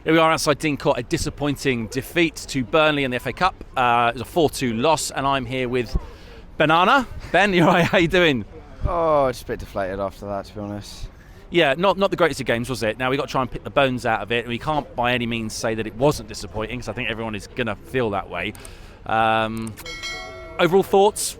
Here we are outside Dean Court, a disappointing defeat to Burnley in the FA Cup. It was a 4-2 loss, and I'm here with Banana. Ben, you're right, how you doing? Oh, just a bit deflated after that, to be honest. Yeah, not the greatest of games, was it? Now, we've got to try and pick the bones out of it, and we can't by any means say that it wasn't disappointing, because I think everyone is going to feel that way. Overall thoughts?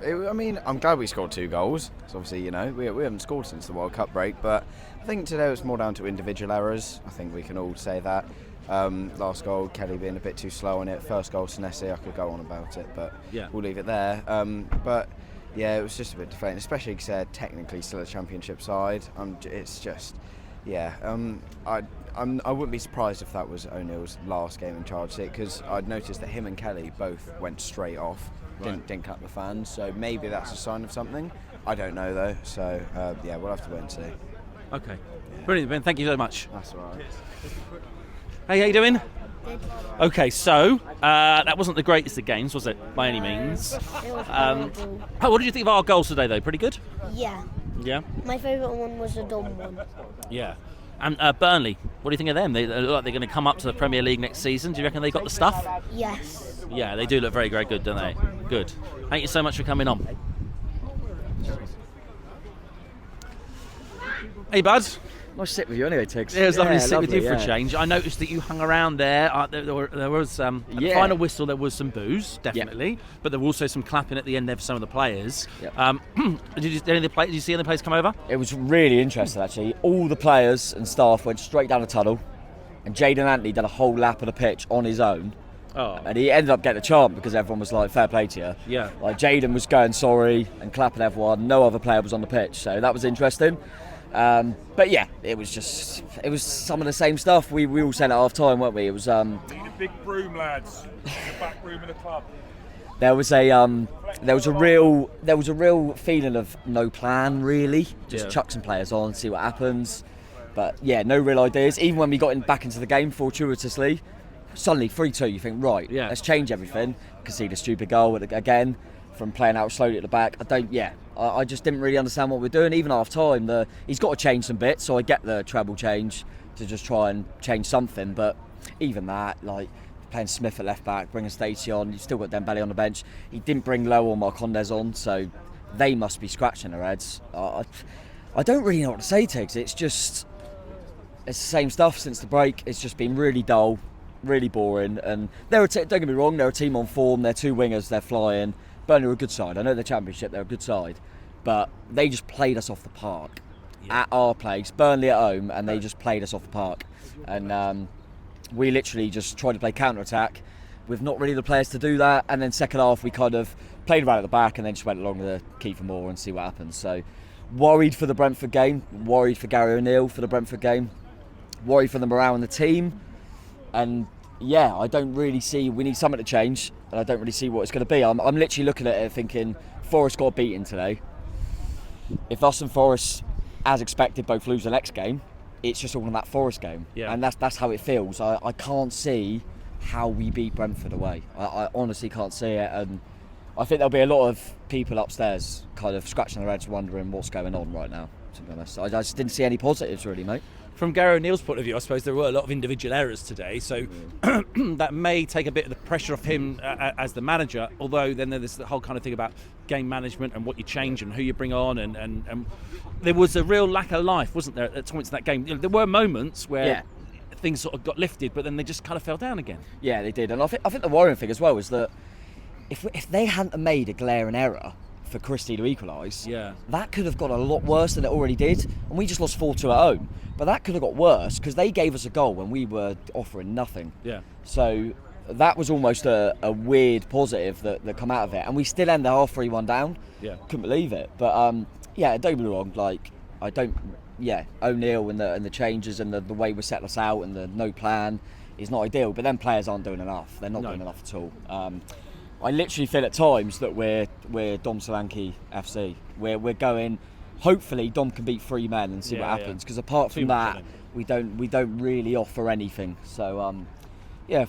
I'm glad we scored 2 goals. Because obviously, we haven't scored since the World Cup break, but I think today it was more down to individual errors. I think we can all say that. Last goal, Kelly being a bit too slow on it. First goal, Senesi, I could go on about it, but yeah, we'll leave it there. But yeah, it was just a bit deflating, especially because they're technically still a championship side. It's just, yeah. I wouldn't be surprised if that was O'Neill's last game in charge, because I'd noticed that him and Kelly both went straight off. Didn't clap the fans, so maybe that's a sign of something. I don't know though, so yeah, we'll have to wait and see. Okay, yeah. Brilliant, Ben. Thank you so much. That's all right. Hey, how you doing? Good. Okay, so that wasn't the greatest of games, was it, by any means? It was horrible. What did you think of our goals today, though? Pretty good? Yeah. Yeah? My favourite one was the dumb one. Yeah. And Burnley, what do you think of them? They look like they're going to come up to the Premier League next season. Do you reckon they got the stuff? Yes. Yeah, they do look very, very good, don't they? Good. Thank you so much for coming on. Hey, bud. Nice to sit with you anyway, Tiggs. It was lovely to sit with you for a change. I noticed that you hung around there. There was at the final whistle. There was some boos, definitely, but there was also some clapping at the end there for some of the players. Yep. Did you see any of the players come over? It was really interesting, actually. All the players and staff went straight down the tunnel, and Jaden Anthony did a whole lap of the pitch on his own. Oh. And he ended up getting a chant because everyone was like, fair play to you. Yeah. Like, Jaden was going sorry and clapping everyone. No other player was on the pitch, so that was interesting. But yeah, it was some of the same stuff. We all said at half time, weren't we? It was Need a big broom, lads. The back room of the club. there was a real feeling of no plan, really. Just chuck some players on, see what happens. But yeah, no real ideas. Even when we got back into the game fortuitously, suddenly 3-2, you think, right, let's change everything. Concede a stupid goal again from playing out slowly at the back. I just didn't really understand what we're doing. Even half time, he's got to change some bits, so I get the treble change to just try and change something. But even that, like playing Smith at left back, bringing Stacey on, you've still got Dembele on the bench. He didn't bring Lowe or Marcondes on, so they must be scratching their heads. I don't really know what to say, Tiggs. It's the same stuff since the break. It's just been really dull, really boring. And don't get me wrong, they're a team on form. They're 2 wingers, they're flying. Burnley are a good side. I know the Championship, they're a good side. But they just played us off the park at our place. Burnley at home, and they just played us off the park. And we literally just tried to play counter-attack with not really the players to do that. And then second half, we kind of played around at the back and then just went along with the Kiefer Moore and see what happens. So worried for the Brentford game, worried for Gary O'Neill for the Brentford game, worried for the morale in the team. And yeah, I don't really see, we need something to change, and I don't really see what it's going to be. I'm literally looking at it thinking, Forest got beaten today. If us and Forest, as expected, both lose the next game, it's just all in that Forest game. Yeah. And that's how it feels. I can't see how we beat Brentford away. I honestly can't see it, and I think there'll be a lot of people upstairs kind of scratching their heads wondering what's going on right now, to be honest. I just didn't see any positives really, mate. From Gary O'Neill's point of view, I suppose there were a lot of individual errors today, so that may take a bit of the pressure off him as the manager, although then there's the whole kind of thing about game management and what you change and who you bring on, and there was a real lack of life, wasn't there, at points in that game? There were moments where things sort of got lifted, but then they just kind of fell down again. Yeah, they did, and I think the worrying thing as well is that if they hadn't made a glaring error for Christie to equalise, that could have got a lot worse than it already did, and we just lost 4-2 at home. But that could have got worse because they gave us a goal when we were offering nothing. Yeah. So that was almost a weird positive that come out of it, and we still end the half 3-1 down. Yeah. Couldn't believe it. But don't get me wrong. Like O'Neill and the changes and the way we set us out and the no plan is not ideal. But then players aren't doing enough. They're not doing enough at all. I literally feel at times that we're Dom Solanke FC. We're going. Hopefully, Dom can beat 3 men and see what happens. Because apart from that, we don't really offer anything. So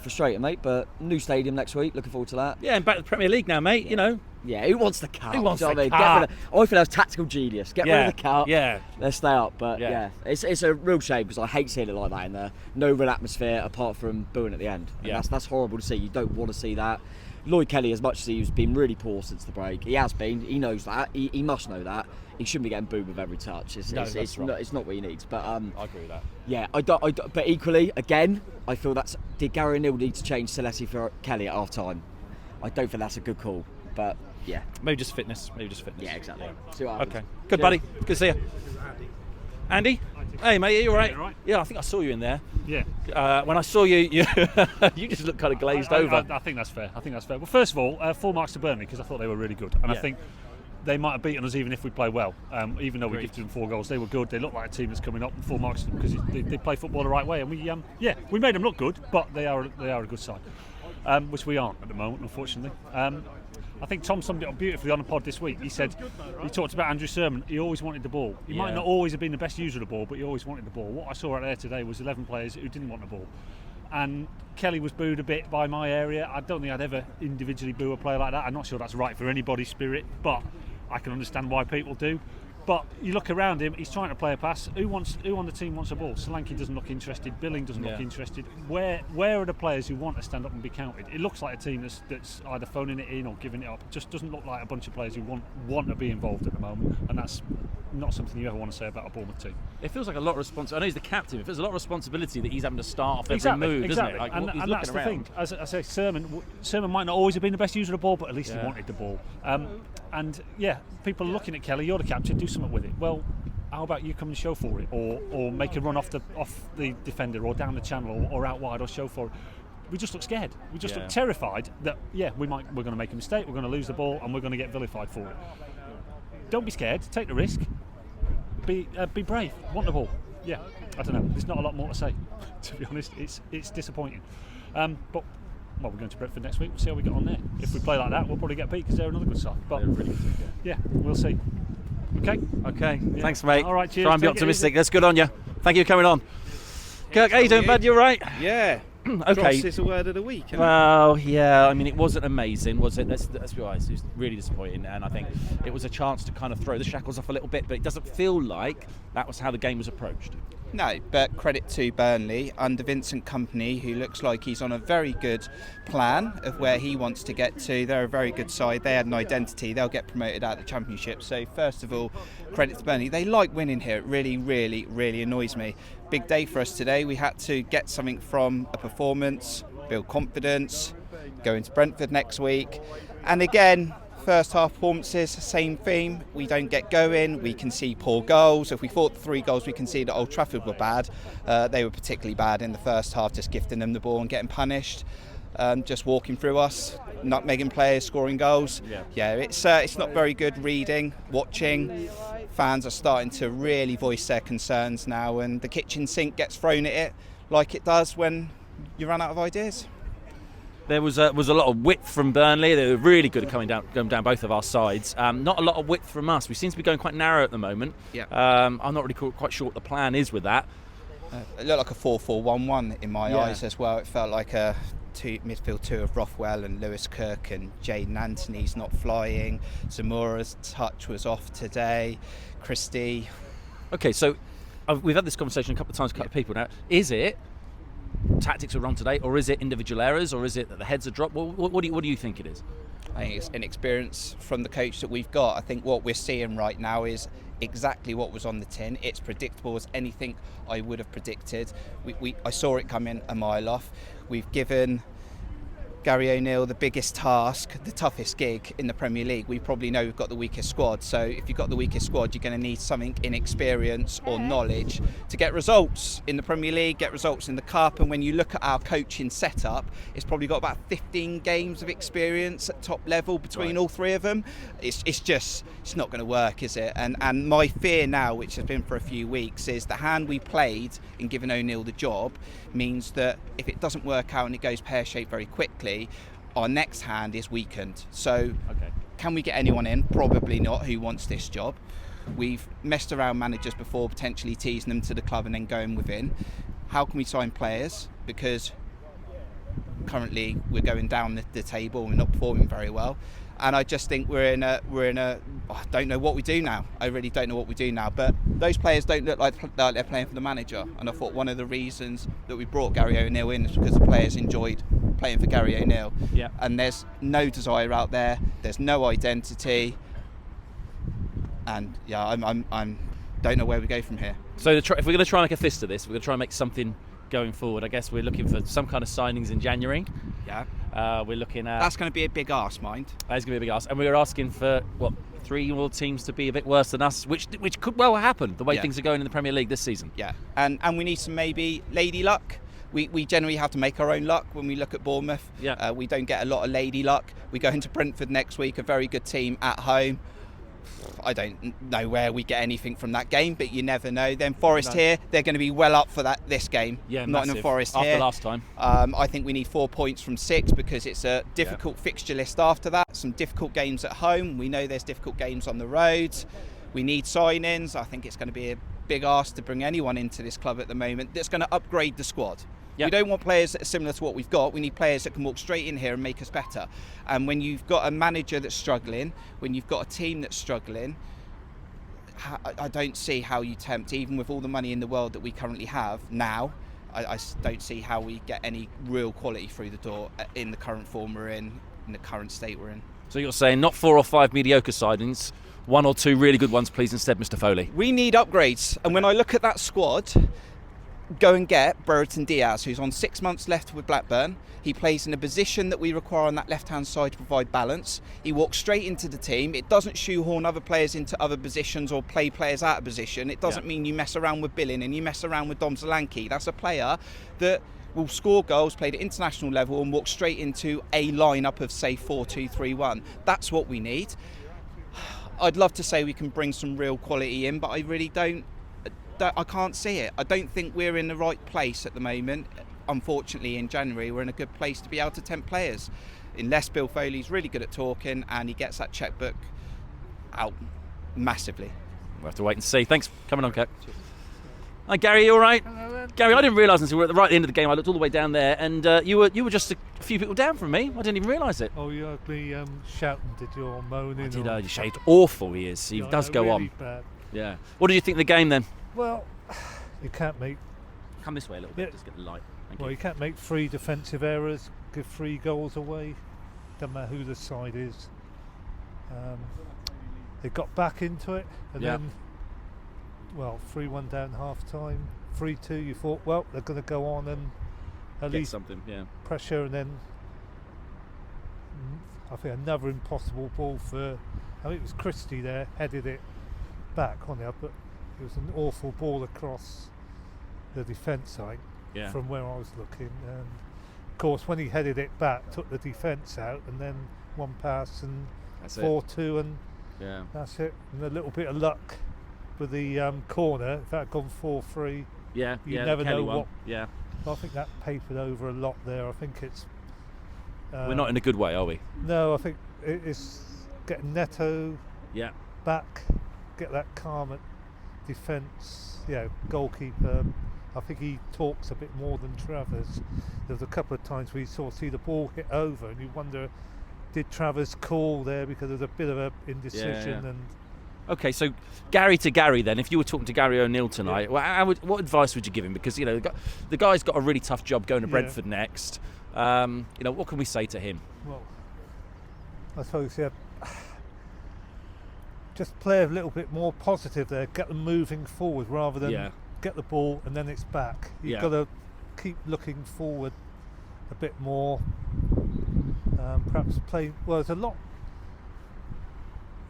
frustrating, mate. But new stadium next week. Looking forward to that. Yeah, and back to the Premier League now, mate. Yeah. Yeah, who wants the cap? Who wants Do you know the what I mean? cap? I think that's tactical genius. Get rid of the cap. Yeah. Let's stay up. But Yeah. yeah, it's a real shame because I hate seeing it like that in there. No real atmosphere apart from booing at the end. And Yeah. that's horrible to see. You don't want to see that. Lloyd Kelly, as much as he's been really poor since the break, he has been. He knows that. He must know that. He shouldn't be getting booed with every touch. It's not what he needs. But I agree with that. yeah, I don't. But equally, again, I feel did Gary O'Neill need to change Celeste for Kelly at half time? I don't think that's a good call. But yeah. Maybe just fitness. Yeah, exactly. See what happens. Okay. Good, buddy. Good to see you. Andy? Hey, mate, are you all right? Yeah, all right. Yeah, I think I saw you in there. Yeah. When I saw you, you just looked kind of glazed over. I think that's fair. Well, first of all, 4 marks to Burnley because I thought they were really good, and Yeah. I think they might have beaten us even if we play well. Even though we gifted them 4 goals, they were good. They look like a team that's coming up. And 4 marks because they play football the right way, and we made them look good, but they are a good side, which we aren't at the moment, unfortunately. I think Tom summed it up beautifully on the pod this week. He talked about Andrew Sermon. He always wanted the ball. He might not always have been the best user of the ball, but he always wanted the ball. What I saw out there today was 11 players who didn't want the ball. And Kelly was booed a bit by my area. I don't think I'd ever individually boo a player like that. I'm not sure that's right for anybody's spirit, but I can understand why people do. But you look around him, he's trying to play a pass. Who on the team wants a ball? Solanke doesn't look interested. Billing doesn't look interested. Where are the players who want to stand up and be counted? It looks like a team that's either phoning it in or giving it up. It just doesn't look like a bunch of players who want to be involved at the moment. And that's not something you ever want to say about a Bournemouth team. It feels like a lot of responsibility. I know he's the captain. It feels a lot of responsibility that he's having to start off every move, doesn't it? Like, and he's that's looking the around. thing. As I say, Sermon might not always have been the best user of the ball, but at least he wanted the ball. And yeah, people are looking at Kelly. You're the captain. Do something with it. Well, how about you come and show for it, or make a run off the defender, or down the channel, or out wide, or show for it. We just look scared. We just look terrified that we're going to make a mistake. We're going to lose the ball, and we're going to get vilified for it. Don't be scared. Take the risk. Be brave. Want the ball. Yeah. I don't know. There's not a lot more to say. To be honest, it's disappointing. But we're going to Brentford next week. We'll see how we get on there. If we play like that, we'll probably get beat because they're another good side. But Really good, yeah, we'll see. Okay. Yeah. Thanks, mate. All right, cheers. Try and be Take it optimistic. easy. That's good on you. Thank you for coming on. Kirk, how you doing, bud? You all right? Yeah. Okay. Dross is a word of the week. Isn't Well, yeah. I mean, it wasn't amazing, was it? Let's be honest. It was really disappointing, and I think it was a chance to kind of throw the shackles off a little bit. But it doesn't feel like that was how the game was approached. No, but credit to Burnley under Vincent Kompany, who looks like he's on a very good plan of where he wants to get to. They're a very good side. They had an identity. They'll get promoted out of the Championship. So first of all, credit to Burnley. They like winning here. It really, really, really annoys me. Big day for us today. We had to get something from a performance, build confidence, go into Brentford next week. And again, first half performances, same theme. We don't get going. We can see poor goals. If we thought the 3 goals we conceded at Old Trafford were bad, they were particularly bad in the first half, just gifting them the ball and getting punished. Just walking through us, nutmegging players, scoring goals. Yeah, it's not very good reading, watching. Fans are starting to really voice their concerns now, and the kitchen sink gets thrown at it like it does when you run out of ideas. There was a lot of width from Burnley. They were really good at going down both of our sides. Not a lot of width from us. We seem to be going quite narrow at the moment. Yeah. I'm not really quite sure what the plan is with that. It looked like a 4-4-1-1 in my eyes as well. It felt like a midfield 2 of Rothwell and Lewis Cook, and Jaden Anthony's not flying. Zamura's touch was off today. Christie. Okay, so we've had this conversation a couple of times with a couple of people now. Is it tactics are wrong today, or is it individual errors, or is it that the heads are dropped? What do you think it is? I think it's inexperience from the coach that we've got. I think what we're seeing right now is exactly what was on the tin. It's predictable as anything I would have predicted. I saw it coming a mile off. We've given Gary O'Neill the biggest task, the toughest gig in the Premier League. We probably know we've got the weakest squad. So if you've got the weakest squad, you're going to need something in experience or knowledge to get results in the Premier League, get results in the Cup. And when you look at our coaching setup, it's probably got about 15 games of experience at top level between all 3 of them. It's not going to work, is it? And my fear now, which has been for a few weeks, is the hand we played in giving O'Neill the job means that if it doesn't work out and it goes pear-shaped very quickly, our next hand is weakened. So can we get anyone in? Probably not. Who wants this job? We've messed around managers before, potentially teasing them to the club and then going within. How can we sign players? Because currently we're going down the table and we're not performing very well. And I just think we're in a. I don't know what we do now. I really don't know what we do now. But those players don't look like they're playing for the manager. And I thought one of the reasons that we brought Gary O'Neill in is because the players enjoyed playing for Gary O'Neill. Yeah. And there's no desire out there. There's no identity. And yeah, I'm don't know where we go from here. So if we're going to try and make a fist of this, we're going to try and make something going forward. I guess we're looking for some kind of signings in January. Yeah. We're looking at. That's going to be a big ask, mind. That's going to be a big ask, and we're asking for 3 more teams to be a bit worse than us, which could well happen the way things are going in the Premier League this season. Yeah, and we need some maybe lady luck. We generally have to make our own luck when we look at Bournemouth. Yeah. We don't get a lot of lady luck. We go into Brentford next week, a very good team at home. I don't know where we get anything from that game, but you never know. Then Forest here, they're going to be well up for this game. Yeah, Nottingham massive. Forest After here. last time. I think we need 4 points from 6 because it's a difficult fixture list after that. Some difficult games at home. We know there's difficult games on the road. We need signings. I think it's going to be a big ask to bring anyone into this club at the moment that's going to upgrade the squad. Yep. We don't want players that are similar to what we've got. We need players that can walk straight in here and make us better. And when you've got a manager that's struggling, when you've got a team that's struggling, I don't see how you tempt, even with all the money in the world that we currently have now, I don't see how we get any real quality through the door in the current form we're in the current state we're in. So you're saying not 4 or 5 mediocre signings, 1 or 2 really good ones, please, instead, Mr. Foley. We need upgrades. And when I look at that squad, go and get Brereton Diaz, who's on 6 months left with Blackburn. He plays in a position that we require on that left-hand side to provide balance. He walks straight into the team. It doesn't shoehorn other players into other positions or play players out of position. It doesn't mean you mess around with Billing and you mess around with Dom Solanke. That's a player that will score goals, played at international level, and walk straight into a lineup of, say, 4-2-3-1. That's what we need. I'd love to say we can bring some real quality in, but I really don't. I can't see it. I don't think we're in the right place at the moment. Unfortunately, in January, we're in a good place to be able to tempt players. Unless Bill Foley's really good at talking and he gets that checkbook out massively. We'll have to wait and see. Thanks for coming on, Cap. Hi, Gary, you all right? Gary, I didn't realise until we were at the right end of the game. I looked all the way down there, and you were just a few people down from me. I didn't even realise it. Oh, you ugly shouting, did you, or moaning? I did. You shaved awful. He is. He does go really on. Bad. Yeah. What did you think of the game then? Well, you can't make. Come this way a little bit. Just get the light. Thank Well, you. you can't make 3 defensive errors, give 3 goals away. Doesn't matter who the side is. They got back into it, and then, 3-1 down half time, 3-2. You thought, well, they're going to go on and at Get least something. Yeah. pressure, and then I think another impossible ball for. I think it was Christie there, headed it back on there, but it was an awful ball across the defence side. Yeah. From where I was looking, and of course when he headed it back, took the defence out, and then one pass and 4-2, and that's it. And a little bit of luck with the corner. If that had gone 4-3, you never know what. Yeah. I think that papered over a lot there. I think it's. We're not in a good way, are we? No, I think it's getting Neto. Yeah. Back, get that calm at defence. Goalkeeper. I think he talks a bit more than Travers. There was a couple of times where you see the ball hit over, and you wonder, did Travers call there because there's a bit of a indecision? And okay, so Gary to Gary then. If you were talking to Gary O'Neill tonight, what advice would you give him? Because the guy's got a really tough job going to Brentford next. What can we say to him? Well, I suppose just play a little bit more positive there. Get them moving forward rather than. Get the ball and then it's back. You've got to keep looking forward a bit more. Perhaps play. Well, there's a lot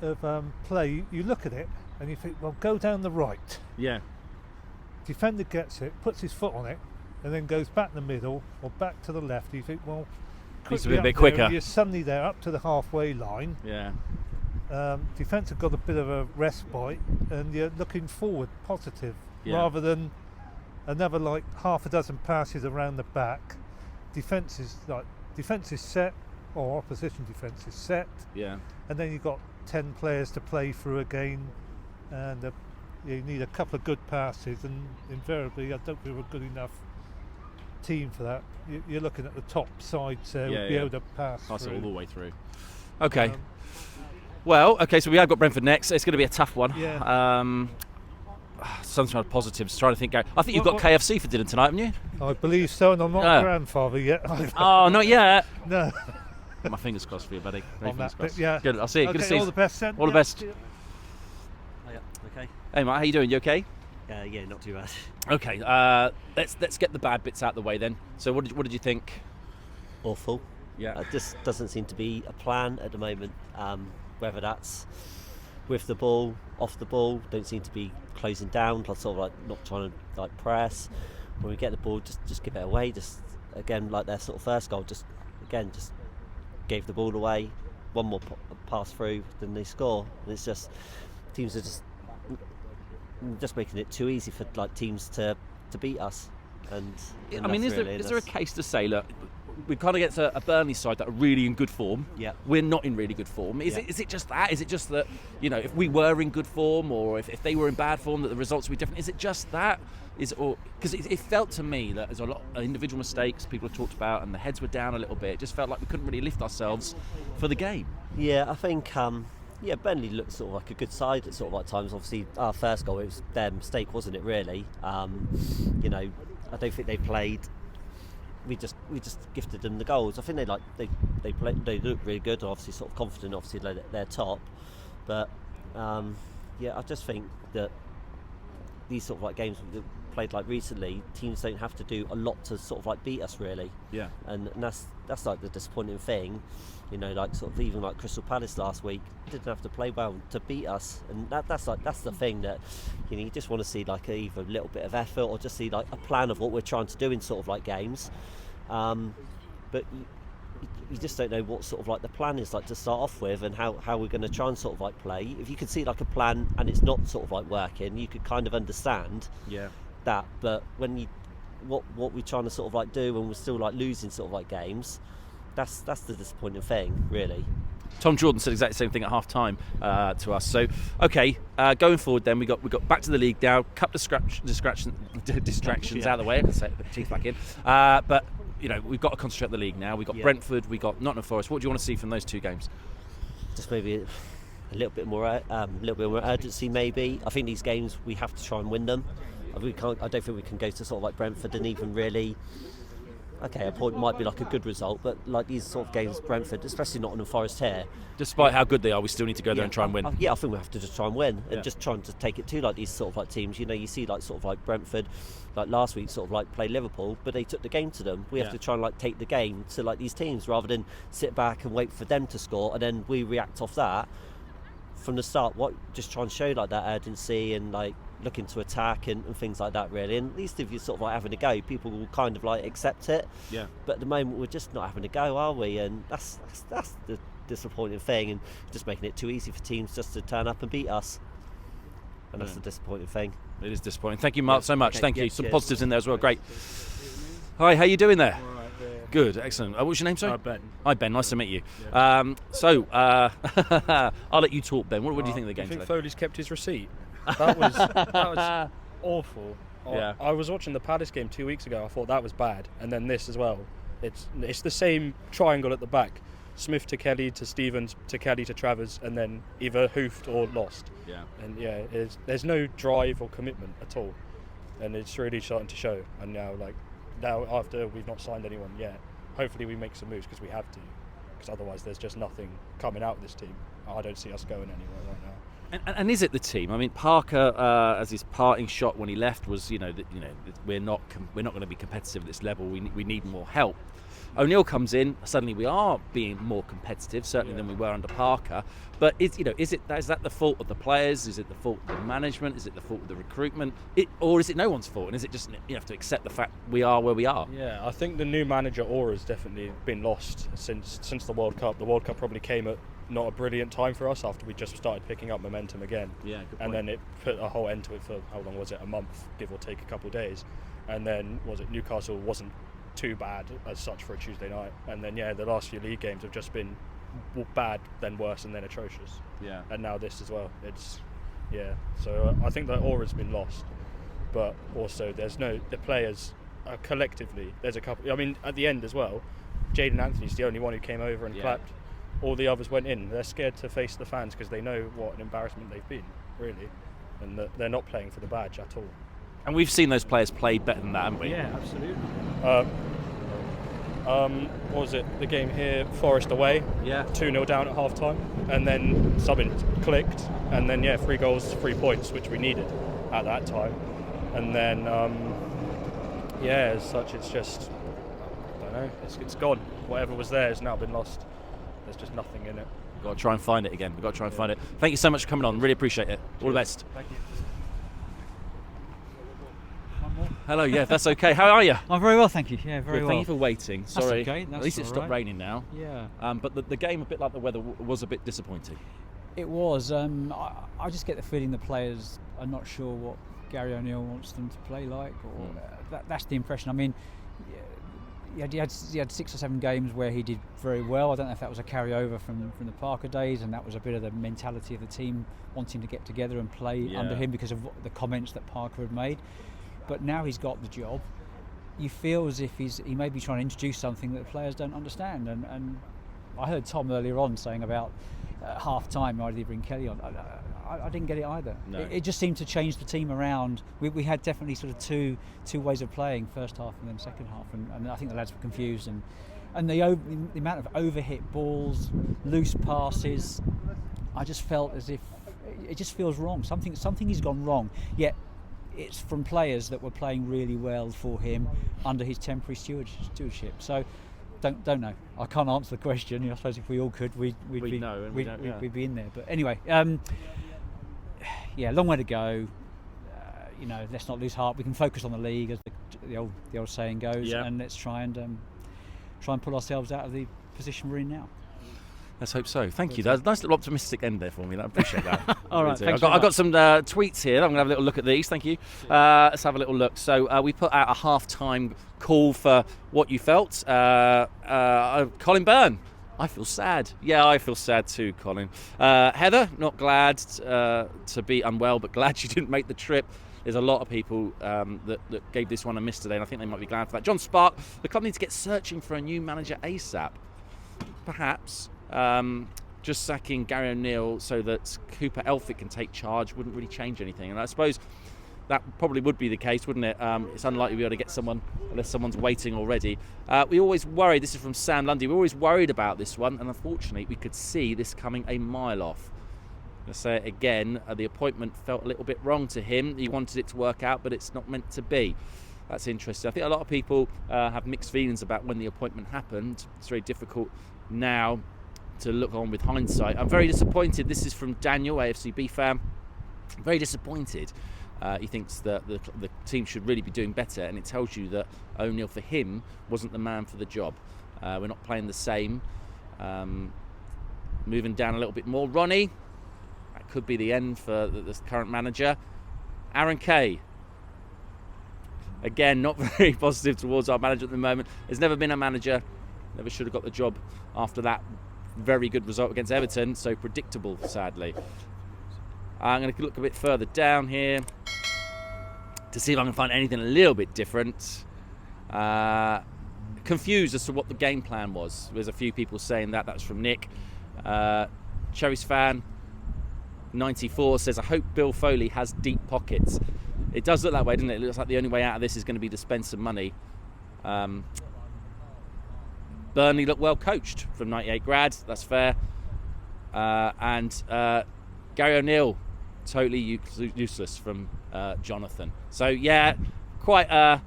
of play. You look at it and you think, well, go down the right. Yeah. Defender gets it, puts his foot on it, and then goes back in the middle or back to the left. You think, well, needs to be a bit quicker. You're suddenly there up to the halfway line. Yeah. Defence have got a bit of a respite, and you're looking forward, positive. Rather than another half a dozen passes around the back. Defence is set, or opposition defence is set. Yeah. And then you've got 10 players to play through again, and you need a couple of good passes, and invariably I don't think we're a good enough team for that. You're looking at the top side, so we'll be able to pass it all the way through. Okay. Well, okay, so we have got Brentford next. It's going to be a tough one. Yeah. Some sort of positives. Trying to think. I think you've got KFC for dinner tonight, haven't you? I believe so, and I'm not a grandfather yet. Oh, not yet. No. My fingers crossed for you, buddy. On Fingers that crossed. bit, yeah. Good. I'll see you. Okay, Good to see you. all the best, then. All the best. Okay. Hey, mate, how you doing? You okay? Yeah, not too bad. Okay. Let's get the bad bits out of the way then. So, what did you think? Awful. Yeah. It just doesn't seem to be a plan at the moment. Whether that's with the ball, off the ball, don't seem to be closing down, sort of like not trying to like press. When we get the ball, just give it away. Just again, like their sort of first goal, just gave the ball away. One more pass through, then they score. And it's just teams are just making it too easy for like teams to beat us. And I mean, is there a case to say, look, we kind of get to a Burnley side that are really in good form. Yeah. We're not in really good form. Is it just that? Is it just that, if we were in good form, or if they were in bad form, that the results would be different? Is it just that? Because it felt to me that there's a lot of individual mistakes people have talked about, and the heads were down a little bit. It just felt like we couldn't really lift ourselves for the game. Yeah, I think Burnley looked sort of like a good side at sort of like times. Obviously, our first goal, it was their mistake, wasn't it? Really, I don't think they played. We just gifted them the goals. I think they looked really good. Obviously, sort of confident. Obviously, they're top, but I just think that these sort of like games we've played like recently, teams don't have to do a lot to sort of like beat us really. Yeah. And that's like the disappointing thing. Like sort of even like Crystal Palace last week didn't have to play well to beat us, and that's the thing that you just want to see like either a little bit of effort or just see like a plan of what we're trying to do in sort of like games, but you just don't know what sort of like the plan is like to start off with, and how we're going to try and sort of like play. If you could see like a plan and it's not sort of like working, you could kind of understand that. But when what we're trying to sort of like do, and we're still like losing sort of like games, that's the disappointing thing, really. Tom Jordan said exactly the same thing at half time to us. So, okay, going forward then, we got back to the league now. Cup distractions out of the way. I can say the teeth back in. But we've got to concentrate on the league now. We've got Brentford, we've got Nottingham Forest. What do you want to see from those two games? Just maybe a little bit more urgency. Maybe I think these games we have to try and win them. I don't think we can go to sort of like Brentford and even really. Okay, a point might be like a good result, but like these sort of games, Brentford, especially Nottingham Forest here. Despite how good they are, we still need to go there and try and win. I think we have to just try and win, and just trying to take it to like these sort of like teams. You see like sort of like Brentford, like last week sort of like play Liverpool, but they took the game to them. We have to try and like take the game to like these teams rather than sit back and wait for them to score and then we react off that from the start. Just try and show like that urgency and like looking to attack and things like that really, and at least if you're sort of like having a go, people will kind of like accept it. But at the moment we're just not having a go, are we? And that's the disappointing thing, and just making it too easy for teams just to turn up and beat us, and that's the disappointing thing. It is disappointing. Thank you, Mark, so much. Okay, Thank you. Some cheers. positives in there as well. Great. Hi, how you doing there? Good, excellent. What's your name, sorry? Ben. Hi, Ben. Nice to meet you. I'll let you talk, Ben. What do you think of the game I think today? Foley's kept his receipt. That was awful. Yeah. I was watching the Palace game 2 weeks ago. I thought that was bad, and then this as well. It's the same triangle at the back: Smith to Kelly to Stevens to Kelly to Travers, and then either hoofed or lost. Yeah. And there's no drive or commitment at all, and it's really starting to show. And now after we've not signed anyone yet, hopefully we make some moves because we have to, because otherwise there's just nothing coming out of this team. I don't see us going anywhere right now. And is it the team? I mean, Parker, as his parting shot when he left was, we're not going to be competitive at this level. We need more help. O'Neill comes in. Suddenly, we are being more competitive, certainly than we were under Parker. But is that the fault of the players? Is it the fault of the management? Is it the fault of the recruitment? Or is it no one's fault? And is it just you have to accept the fact we are where we are? Yeah, I think the new manager aura's definitely been lost since the World Cup. The World Cup probably came at not a brilliant time for us after we just started picking up momentum again. Yeah, good point. And then it put a whole end to it for, how long was it, a month, give or take a couple of days. And then, Newcastle wasn't too bad as such for a Tuesday night. And then, the last few league games have just been bad, then worse, and then atrocious. Yeah. And now this as well. So I think the aura's been lost. But also, the players collectively, there's a couple, at the end as well, Jadon Anthony's the only one who came over and clapped. all the others went in. They're scared to face the fans because they know what an embarrassment they've been, really, and that they're not playing for the badge at all. And we've seen those players play better than that, haven't we? Yeah, absolutely. What was it? The game here, Forest away. Yeah. 2-0 down at half time, and then something clicked, and then 3 goals, 3 points, which we needed at that time. And then as such, it's just, I don't know, it's gone. Whatever was there has now been lost. There's just nothing in it. We've got to try and find it again. We've got to try and find it. Thank you so much for coming on. Really appreciate it. All the best. Thank you. Hello, yeah, that's okay. How are you? I'm very well, thank you. Yeah, very Good, well. Thank you for waiting. Sorry. That's okay. That's At least it all stopped right. raining now. Yeah. But the game, a bit like the weather, was a bit disappointing. It was. I just get the feeling the players are not sure what Gary O'Neill wants them to play like, or that's the impression. I mean, he had 6 or 7 games where he did very well. I don't know if that was a carryover from the Parker days, and that was a bit of the mentality of the team wanting to get together and play under him because of the comments that Parker had made. But now he's got the job, you feel as if he may be trying to introduce something that the players don't understand. And I heard Tom earlier on saying about half time, why did he bring Kelly on? I didn't get it either. No. It just seemed to change the team around. We had definitely sort of two ways of playing, first half and then second half, and I think the lads were confused. And the amount of overhit balls, loose passes, I just felt as if it just feels wrong. Something has gone wrong. Yet it's from players that were playing really well for him under his temporary stewardship. So don't know. I can't answer the question. I suppose if we all could, we'd know, and we'd be in there. But anyway, long way to go. Let's not lose heart. We can focus on the league, as the old saying goes, and let's try and pull ourselves out of the position we're in now. Let's hope so. Thank you. That's a nice little optimistic end there for me. I appreciate that. All right. I've got some tweets here. I'm going to have a little look at these. Thank you. Let's have a little look. So we put out a half-time call for what you felt. Colin Byrne. I feel sad. Yeah, I feel sad too, Colin. Heather, not glad to be unwell, but glad she didn't make the trip. There's a lot of people that gave this one a miss today, and I think they might be glad for that. John Spark, the club needs to get searching for a new manager ASAP. Perhaps. Just sacking Gary O'Neill so that Cooper Elphick can take charge wouldn't really change anything, and I suppose that probably would be the case, wouldn't it? It's unlikely we'll be able to get someone unless someone's waiting already. We always worry, this is from Sam Lundy, we're always worried about this one, and unfortunately we could see this coming a mile off. Let's say it again, the appointment felt a little bit wrong to him. He wanted it to work out, but it's not meant to be. That's interesting. I think a lot of people have mixed feelings about when the appointment happened. It's very difficult now to look on with hindsight. I'm very disappointed. This is from Daniel, AFCB fan. Very disappointed. He thinks that the team should really be doing better, and it tells you that O'Neill, for him, wasn't the man for the job. We're not playing the same. Moving down a little bit more. Ronnie, that could be the end for the current manager. Aaron Kay. Again, not very positive towards our manager at the moment. There's never been a manager, never should have got the job after that very good result against Everton, so predictable, sadly. I'm going to look a bit further down here to see if I can find anything a little bit different. Confused as to what the game plan was. There's a few people saying that. That's from Nick. Cherries fan 94 says, I hope Bill Foley has deep pockets. It does look that way, doesn't it? It looks like the only way out of this is going to be to spend some money. Burnley look well coached from 98 grad, that's fair. And Gary O'Neill, totally useless from Jonathan. So yeah, quite a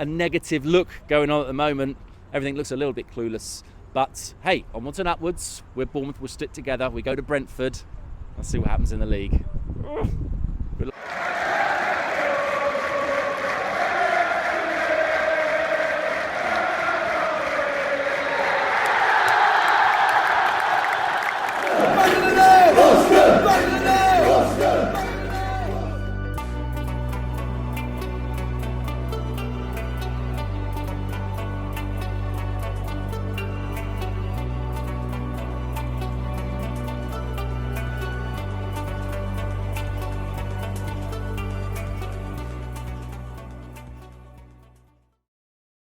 negative look going on at the moment. Everything looks a little bit clueless. But hey, onwards and upwards. We're Bournemouth, we'll stick together. We go to Brentford. Let's see what happens in the league. Good luck.